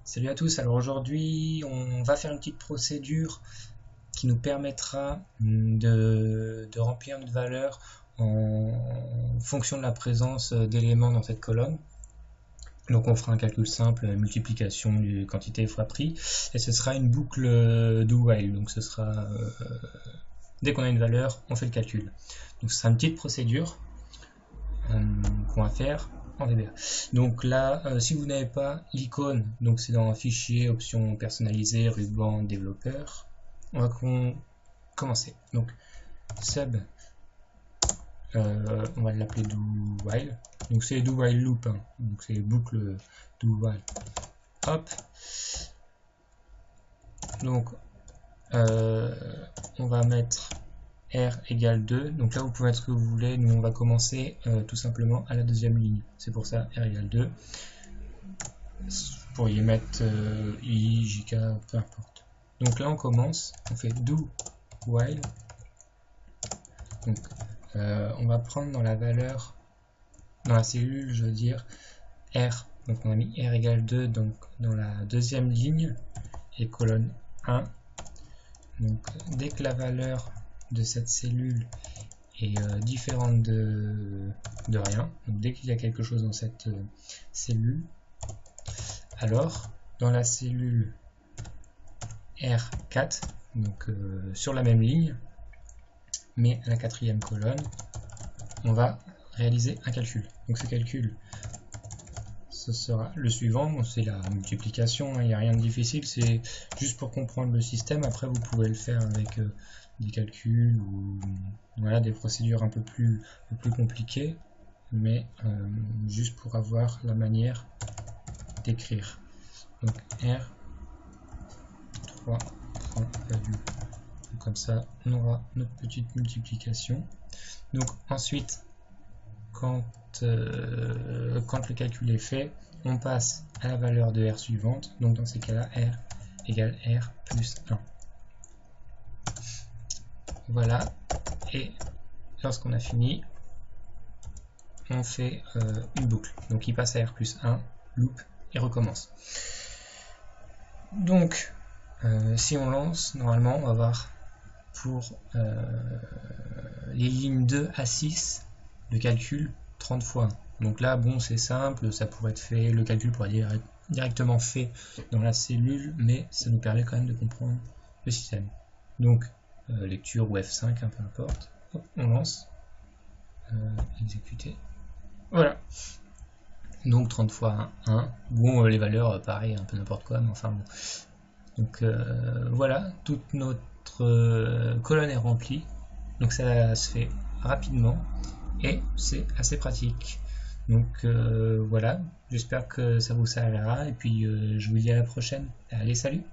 Salut à tous, alors aujourd'hui on va faire une petite procédure qui nous permettra de remplir une valeur en fonction de la présence d'éléments dans cette colonne. Donc on fera un calcul simple, multiplication de quantité fois prix, et ce sera une boucle do while, donc ce sera dès qu'on a une valeur, on fait le calcul. Donc ce sera une petite procédure qu'on va faire en VBA. Donc là, si vous n'avez pas l'icône, donc c'est dans fichier, options personnalisées, ruban, développeur, on va commencer. Donc sub, on va l'appeler do while. Donc c'est do while loop, hein. Donc c'est boucle do while. Hop. Donc on va mettre R égale 2, donc là vous pouvez mettre ce que vous voulez, nous on va commencer tout simplement à la deuxième ligne, c'est pour ça R égale 2, vous pourriez mettre I, JK, peu importe. Donc là on commence, on fait do while, donc on va prendre dans la valeur, dans la cellule je veux dire, R, donc on a mis R égale 2 donc dans la deuxième ligne, et colonne 1, donc dès que la valeur de cette cellule est différente de rien, donc dès qu'il y a quelque chose dans cette cellule, alors dans la cellule R4, donc sur la même ligne, mais à la quatrième colonne, on va réaliser un calcul. Donc ce calcul, ce sera le suivant, c'est la multiplication, il n'y a rien de difficile, c'est juste pour comprendre le système. Après vous pouvez le faire avec des calculs ou voilà, des procédures un peu plus compliquées, mais juste pour avoir la manière d'écrire. Donc R 3 value. Comme ça on aura notre petite multiplication. Donc ensuite quand le calcul est fait, on passe à la valeur de R suivante, donc dans ces cas-là R égale R plus 1. Voilà, et lorsqu'on a fini, on fait une boucle. Donc il passe à R plus 1, loop, et recommence. Donc, si on lance, normalement, on va voir pour les lignes 2 à 6, le calcul 30 fois 1. Donc là, bon, c'est simple, ça pourrait être fait, le calcul pourrait être directement fait dans la cellule, mais ça nous permet quand même de comprendre le système. Donc, lecture ou F5, hein, peu importe. Hop, on lance. Exécuter. Voilà. Donc 30 fois 1. Bon, les valeurs, pareil, un peu n'importe quoi, mais enfin bon. Donc voilà, toute notre colonne est remplie. Donc ça se fait rapidement et c'est assez pratique. Donc voilà, j'espère que ça vous servira et puis je vous dis à la prochaine. Allez, salut!